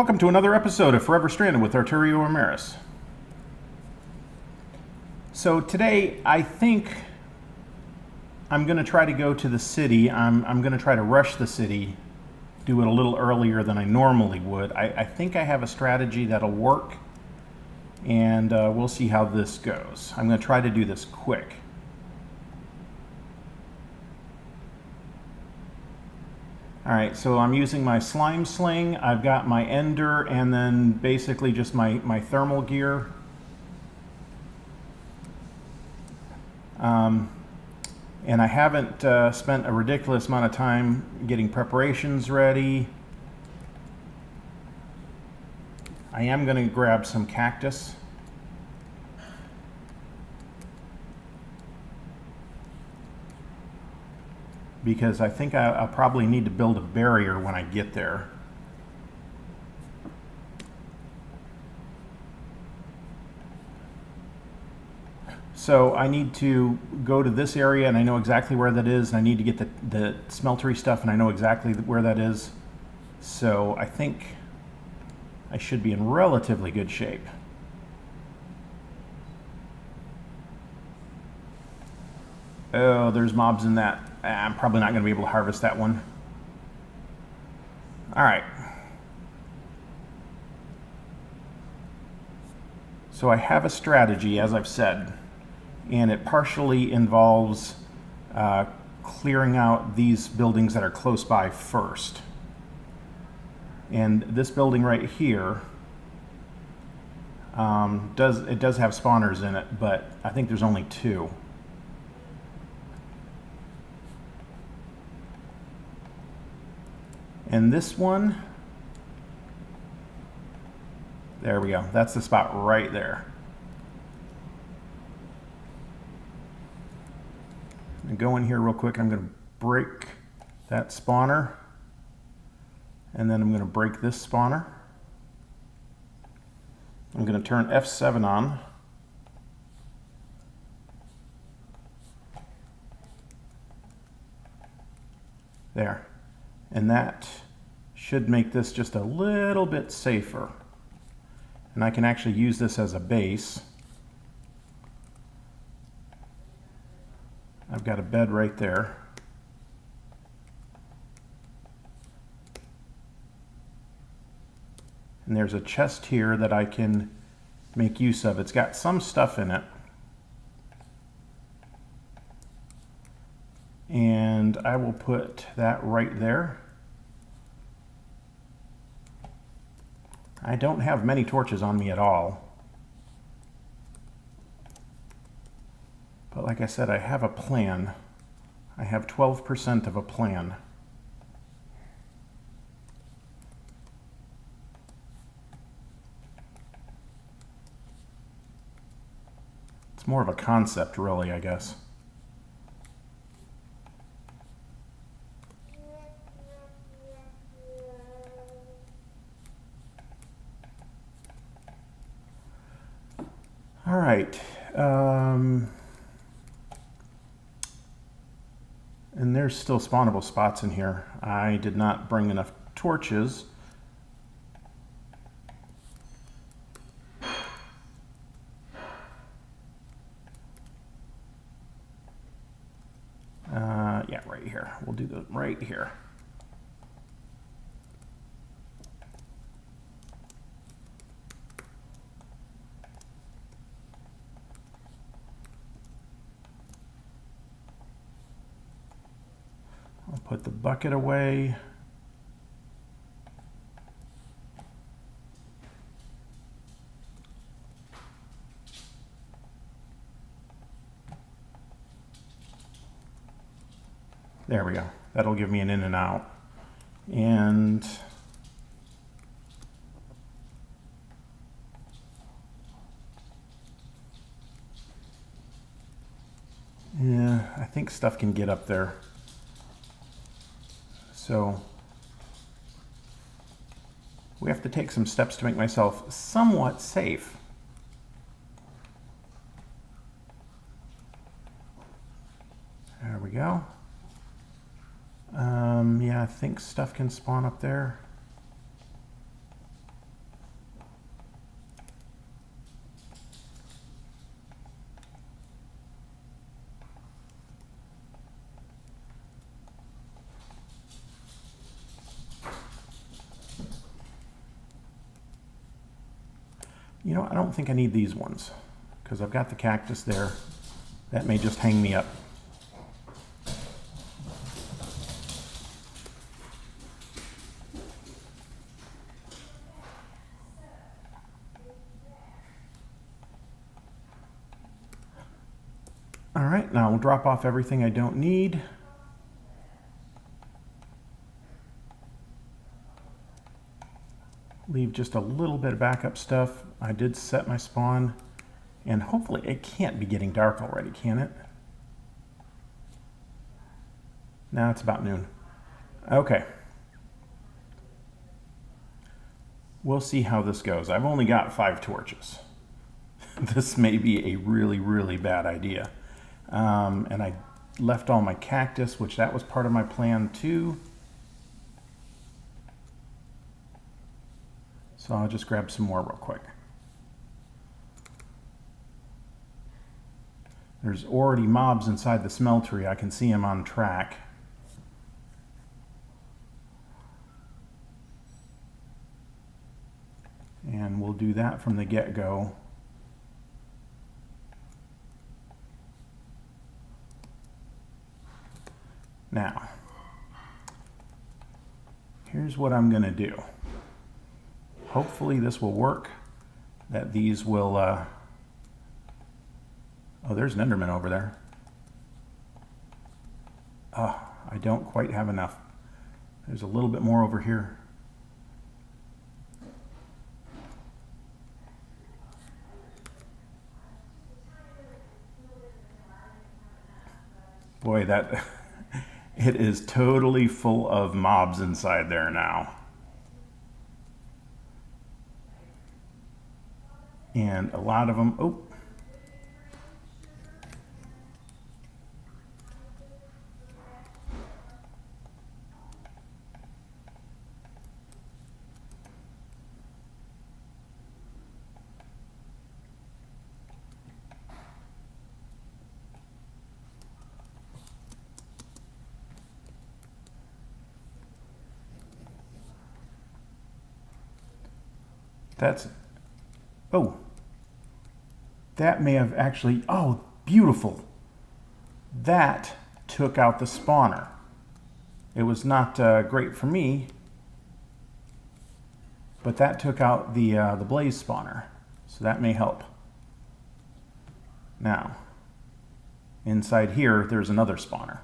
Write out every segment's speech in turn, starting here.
Welcome to another episode of Forever Stranded with Arturio Emerys. So today I think I'm going to try to go to the city. I'm going to try to rush the city, do it a little earlier than I normally would. I think I have a strategy that'll work, and we'll see how this goes. I'm going to try to do this quick. Alright, so I'm using my slime sling, I've got my ender, and then basically just my thermal gear. And I haven't spent a ridiculous amount of time getting preparations ready. I am going to grab some cactus. Because I think I'll probably need to build a barrier when I get there. So I need to go to this area, and I know exactly where that is, and I need to get the smeltery stuff, and I know exactly where that is. So I think I should be in relatively good shape. Oh, there's mobs in that. I'm probably not going to be able to harvest that one. Alright. So I have a strategy, as I've said, and it partially involves clearing out these buildings that are close by first. And this building right here does have spawners in it, but I think there's only 2. And this one, there we go. That's the spot right there. I'm going to go in here real quick. I'm going to break that spawner. And then I'm going to break this spawner. I'm going to turn F7 on. There. And that should make this just a little bit safer. And I can actually use this as a base. I've got a bed right there. And there's a chest here that I can make use of. It's got some stuff in it. And I will put that right there. I don't have many torches on me at all. But like I said, I have a plan. I have 12% of a plan. It's more of a concept, really, I guess. All right, and there's still spawnable spots in here. I did not bring enough torches. Yeah, right here. We'll do that right here. I'll put the bucket away. There we go. That'll give me an in and out. And yeah, I think stuff can get up there. So we have to take some steps to make myself somewhat safe. There we go. Yeah, I think stuff can spawn up there. You know, I don't think I need these ones because I've got the cactus there. That may just hang me up. All right, now we'll drop off everything I don't need. Leave just a little bit of backup stuff. I did set my spawn, and hopefully it can't be getting dark already, can it? Now it's about noon. Okay. We'll see how this goes. I've only got 5 torches. This may be a really, really bad idea. And I left all my cactus, which that was part of my plan too. So I'll just grab some more real quick. There's already mobs inside the smeltery. I can see them on track. And we'll do that from the get-go. Now, here's what I'm going to do. Hopefully this will work, that these will, oh, there's an Enderman over there. Oh, I don't quite have enough. There's a little bit more over here. Boy, that, it is totally full of mobs inside there now. And a lot of them, oh. That's, oh, that may have actually, oh, beautiful. That took out the spawner. It was not great for me, but that took out the blaze spawner, so that may help. Now, inside here, there's another spawner.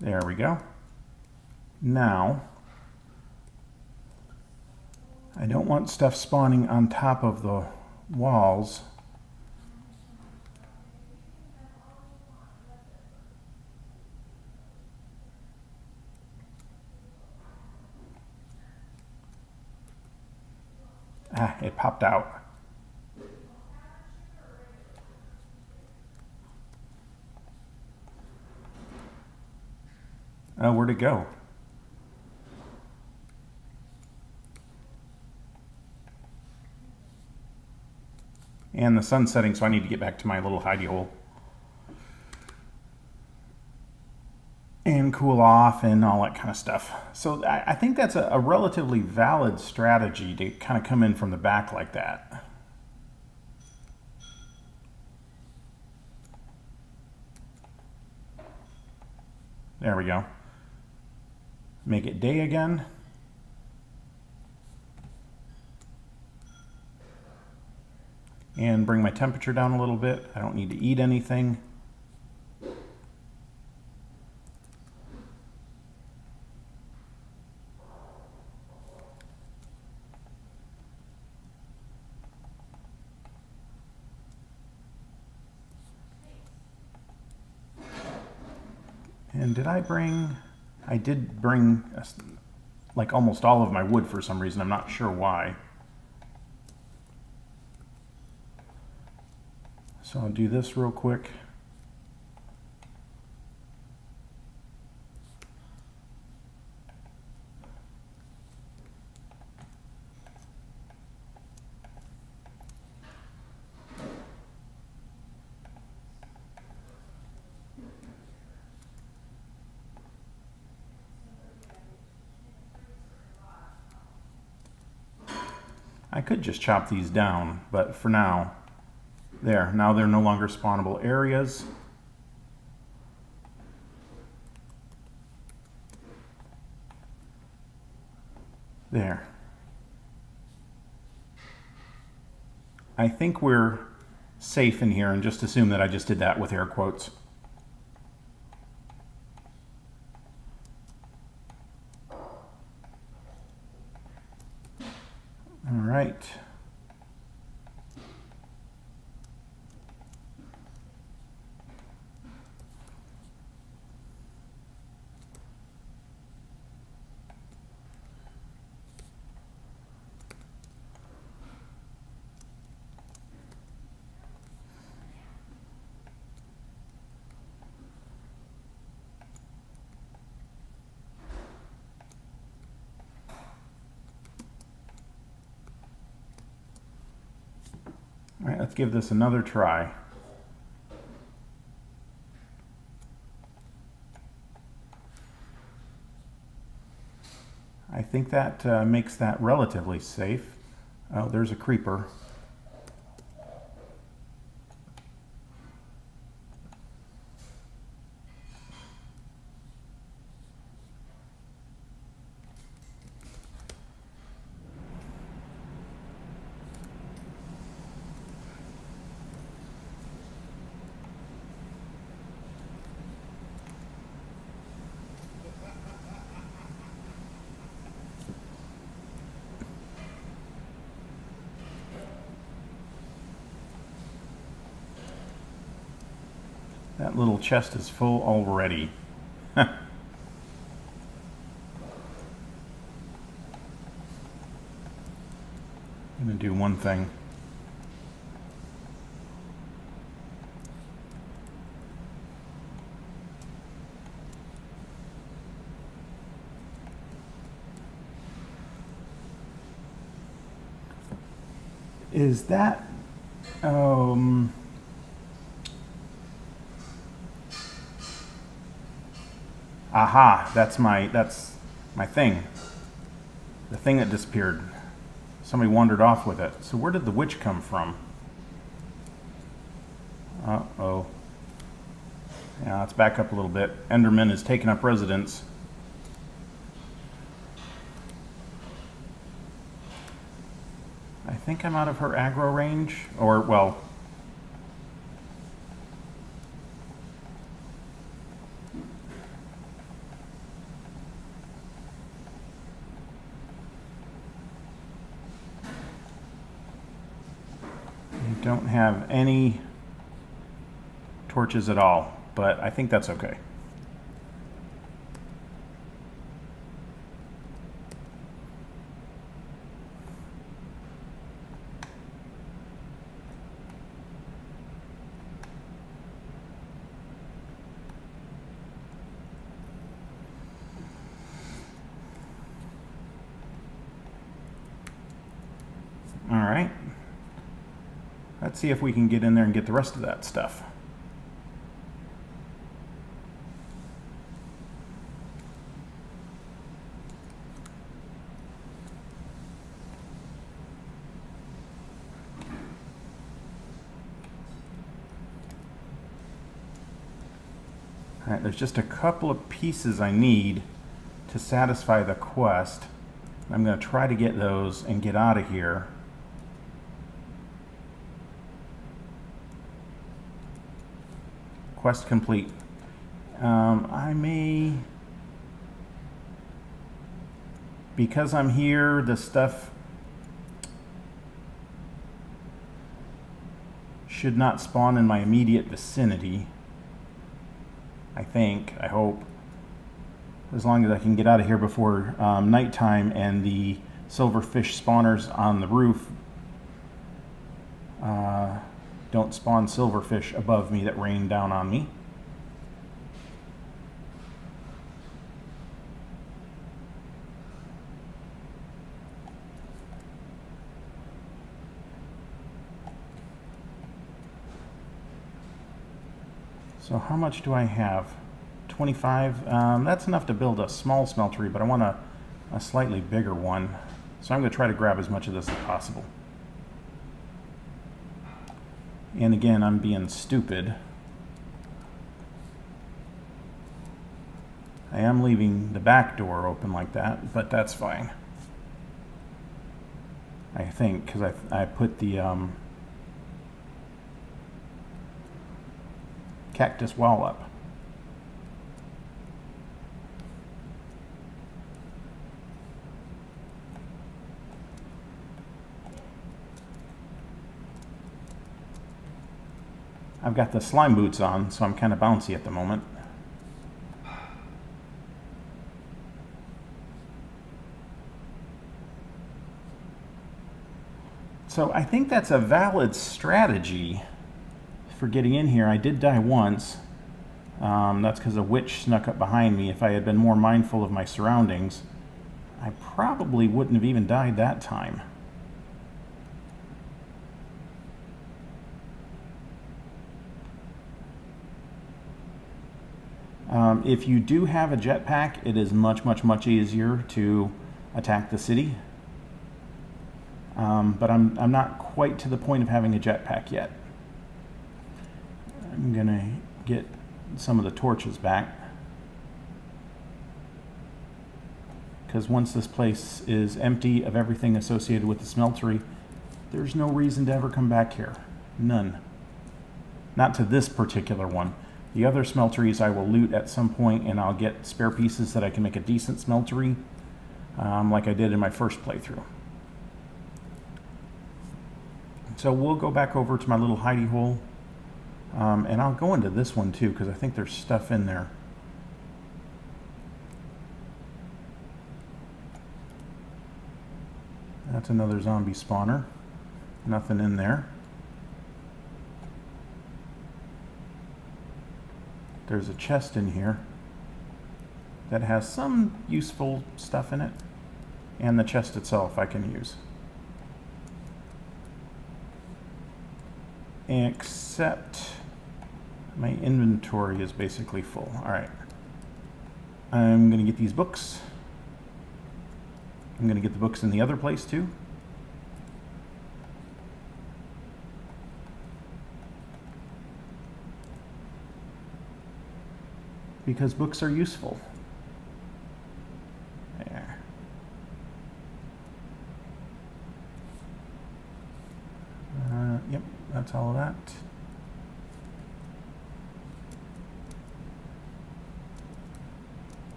There we go. Now, I don't want stuff spawning on top of the walls. Ah, it popped out. Where'd it go? And the sun's setting, so I need to get back to my little hidey hole. And cool off and all that kind of stuff. So I think that's a relatively valid strategy to kind of come in from the back like that. There we go. Make it day again. And bring my temperature down a little bit. I don't need to eat anything. And did I bring... I did bring like almost all of my wood for some reason. I'm not sure why. So I'll do this real quick. I could just chop these down, but for now, now they're no longer spawnable areas. There. I think we're safe in here, and just assume that I just did that with air quotes. All right. All right, let's give this another try. I think that makes that relatively safe. Oh, there's a creeper. That little chest is full already. I'm gonna do one thing. Is that aha, that's my thing. The thing that disappeared. Somebody wandered off with it. So where did the witch come from? Uh-oh. Yeah, let's back up a little bit. Enderman is taking up residence. I think I'm out of her aggro range. Or, well... don't have any torches at all, but I think that's okay. All right. Let's see if we can get in there and get the rest of that stuff. All right, there's just a couple of pieces I need to satisfy the quest. I'm going to try to get those and get out of here. Quest complete. I may, because I'm here, the stuff should not spawn in my immediate vicinity. I think, I hope. As long as I can get out of here before nighttime and the silverfish spawners on the roof don't spawn silverfish above me that rain down on me. So how much do I have? 25. That's enough to build a small smeltery, but I want a slightly bigger one. So I'm going to try to grab as much of this as possible. And again, I'm being stupid. I am leaving the back door open like that, but that's fine. I think, because I put the cactus wall up. I've got the slime boots on, so I'm kind of bouncy at the moment. So I think that's a valid strategy for getting in here. I did die once. That's because a witch snuck up behind me. If I had been more mindful of my surroundings, I probably wouldn't have even died that time. If you do have a jetpack, it is much easier to attack the city. But I'm not quite to the point of having a jetpack yet. I'm gonna get some of the torches back, because once this place is empty of everything associated with the smeltery, there's no reason to ever come back here. None. Not to this particular one. The other smelteries I will loot at some point, and I'll get spare pieces that I can make a decent smeltery, like I did in my first playthrough. So we'll go back over to my little hidey hole, and I'll go into this one too, because I think there's stuff in there. That's another zombie spawner. Nothing in there. There's a chest in here that has some useful stuff in it, and the chest itself I can use. Except my inventory is basically full. All right. I'm going to get these books. I'm going to get the books in the other place too. Because books are useful. There. Yep, that's all of that.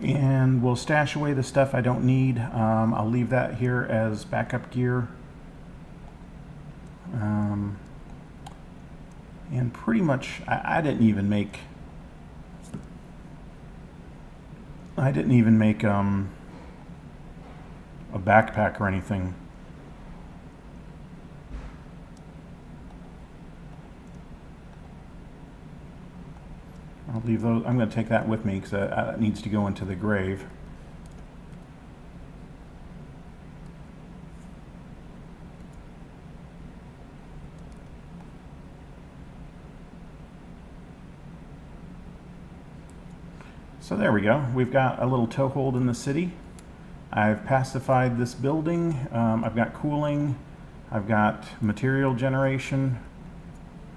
And we'll stash away the stuff I don't need. I'll leave that here as backup gear. And pretty much, I didn't even make a backpack or anything. I'll leave those. I'm going to take that with me because that needs to go into the grave. So there we go. We've got a little toehold in the city. I've pacified this building. I've got cooling. I've got material generation.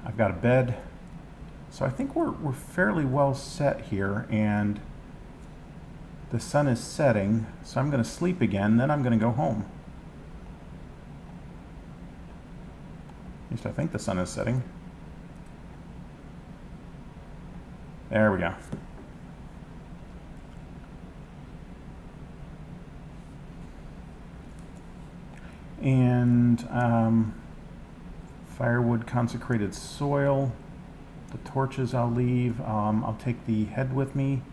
I've got a bed. So I think we're fairly well set here, and the sun is setting, so I'm going to sleep again, then I'm going to go home. At least I think the sun is setting. There we go. And firewood, consecrated soil. The torches I'll leave. I'll take the head with me.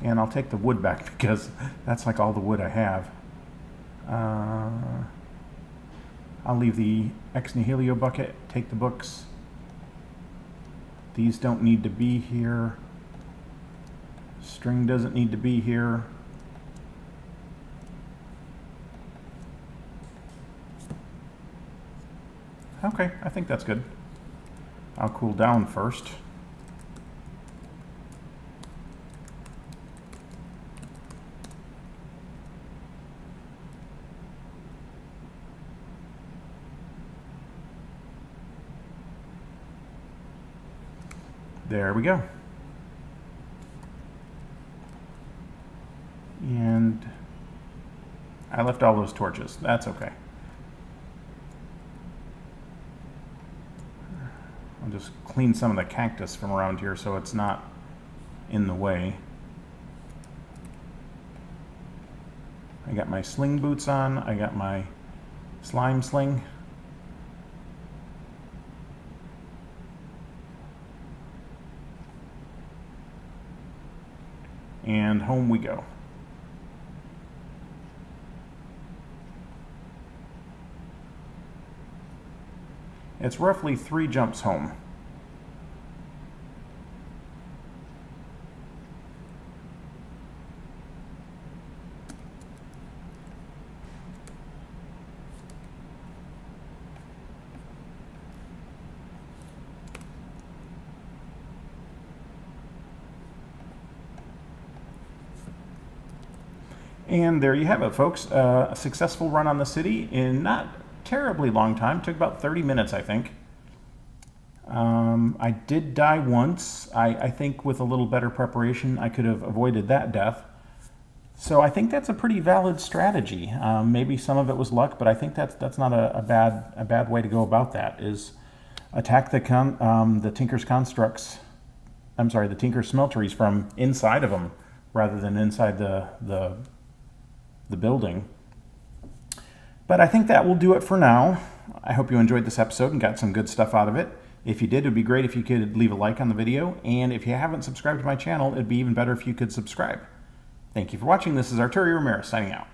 And I'll take the wood back because that's like all the wood I have. I'll leave the ex nihilo bucket, take the books. These don't need to be here. String doesn't need to be here. Okay, I think that's good. I'll cool down first. There we go. And I left all those torches. That's okay. I'll just clean some of the cactus from around here so it's not in the way. I got my sling boots on. I got my slime sling. And home we go. It's roughly 3 jumps home. And there you have it, folks. A successful run on the city in not terribly long time. Took about 30 minutes, I think. I did die once. I think with a little better preparation, I could have avoided that death. So I think that's a pretty valid strategy. Maybe some of it was luck, but I think that's not a bad way to go about that. Is attack the Tinker's constructs. I'm sorry, the Tinker's smelteries from inside of them rather than inside the building. But I think that will do it for now. I hope you enjoyed this episode and got some good stuff out of it. If you did, it would be great if you could leave a like on the video. And if you haven't subscribed to my channel, it'd be even better if you could subscribe. Thank you for watching. This is Arturio Emerys signing out.